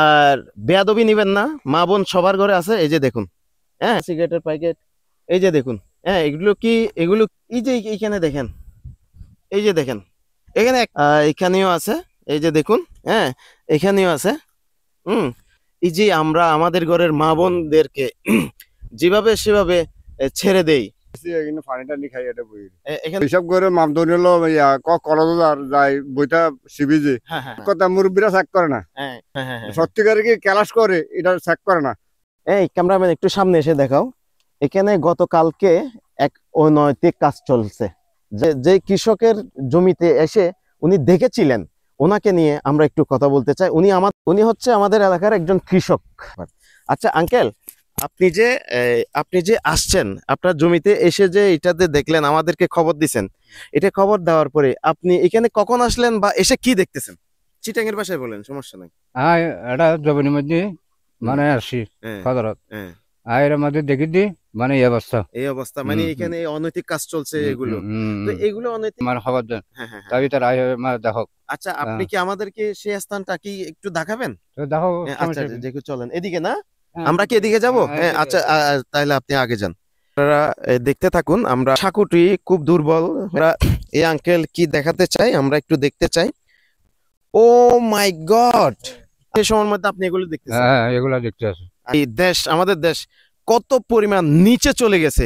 আর বেয়াদবি নিবেন না, মা বোন সবার ঘরে আছে। এই যে দেখুন, হ্যাঁ, সিগারেটের প্যাকেট। এই যে দেখুন, হ্যাঁ, এগুলো এই যে এইখানে দেখেন, এই যে দেখেন, এখানে এখানেও আছে। এই যে দেখুন, হ্যাঁ, এখানেও আছে। হুম। এই যে আমরা আমাদের ঘরের মা বোনদেরকে যেভাবে সেভাবে ছেড়ে দেই। কিন্তু পানি টানি খাই এটা বই এখানে এইসব করে মামদনি হলো কক্সবাজার যায় বইটা সিবিজি হ্যাঁ হ্যাঁ কথা মুরব্বীরা চেক করে না, হ্যাঁ হ্যাঁ হ্যাঁ হ্যাঁ। সত্যিকারে কি ক্লাস করে এটা চেক করে না। এই ক্যামেরাম্যান একটু সামনে এসে দেখাও। এখানে গতকালকে এক অনৈতিক কাজ চলছে, যে কৃষকের জমিতে এসে উনি দেখেছিলেন, ওনাকে নিয়ে আমরা একটু কথা বলতে চাই। উনি হচ্ছে আমাদের এলাকার একজন কৃষক। আচ্ছা আঙ্কেল, আপনি যে আসছেন, আপনার জমিতে এসে যে এটাতে দেখলেন, আমাদেরকে খবর দিছেন, এটা খবর দেওয়ার পরে আপনি এখানে কখন আসলেন বা এসে কি দেখতেছেন? চিটাং এর ভাষায় বলেন, সমস্যা নাই। হ্যাঁ, এটা জমির মধ্যে মানে আসি হ্যাঁ সদরত হ্যাঁ। এর মধ্যে দেখি দি মানে এই অবস্থা। এই অবস্থা মানে এখানে অনৈতিক কাজ চলছে এগুলো। তো এগুলো অনৈতিক। মানে খবর দেন, হ্যাঁ হ্যাঁ হ্যাঁ। তাই তার দেখো। আচ্ছা, আপনি কি আমাদেরকে সেই স্থানটা কি একটু দেখাবেন? তো দেখো আচ্ছা, সমস্যা কি? দেখো চলেন এদিকে না, হ্যাঁ, আমরা কি এদিকে যাব? হ্যাঁ, হ্যাঁ, এদিকে। আচ্ছা, তাহলে আপনি আগে যান। আপনারা দেখতে থাকুন। আমরা সাকুটি খুব দুর্বল, আমরা এই আঙ্কেল কি দেখাতে চাই আমরা একটু দেখতে চাই। ও মাই গড, এই সময়ের মধ্যে আপনি এগুলো দেখতেছেন? হ্যাঁ, এগুলা দেখতে আছে। এই দেশ, আমাদের দেশ কত পরিমাণ নিচে চলে গেছে,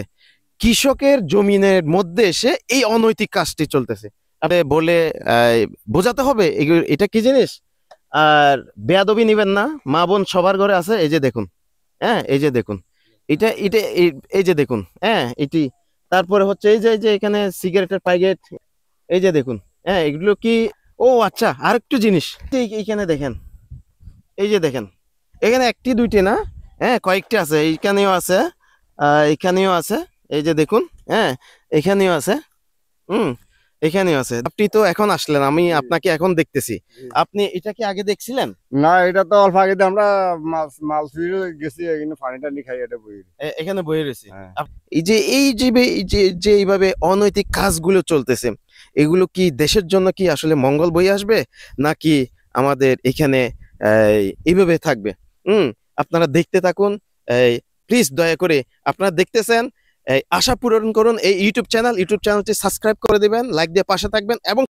কৃষকের জমিনের মধ্যে এসে এই অনৈতিক কাজটি চলতেছে। আপনি বলে বোঝাতে হবে এটা কি জিনিস। আর বেয়াদবি নিবেন না, মা বোন সবার ঘরে আছে। এই যে দেখুন, হ্যাঁ, এই যে দেখুন, এই যে দেখুন, হ্যাঁ, এটি। তারপরে হচ্ছে এই যে এখানে সিগারেটের প্যাকেট। এই যে দেখুন, হ্যাঁ, এগুলো কি? ও আচ্ছা, আরেকটু জিনিস এইখানে দেখেন। এই যে দেখেন, এখানে একটি দুইটি না, হ্যাঁ, কয়েকটি আছে। এইখানেও আছে, এখানেও আছে। এই যে দেখুন, হ্যাঁ, এখানেও আছে। হুম, এখানেও আছে। আপনি তো এখন আসলেন, আমি আপনাকে এখন দেখতেছি। আপনি এটা কি আগে দেখছিলেন? না, এটা তো অল্প আগে আমরা মাল ফিরে গেছি কিন্তু পানি টানি খাই এটা বই এখানে বয়ে রয়েছে। হ্যাঁ। এই যে এইভাবে অনৈতিক কাজগুলো চলতেছে, এগুলো কি দেশের জন্য কি আসলে মঙ্গল বয়ে আসবে, নাকি আমাদের এখানে এইভাবে থাকবে? আপনারা দেখতে থাকুন। প্লিজ দয়া করে, আপনারা দেখতেছেন, এই আশা পূরণ করুন। এই ইউটিউব চ্যানেলটি সাবস্ক্রাইব করে দিবেন, লাইক দিয়ে পাশে থাকবেন এবং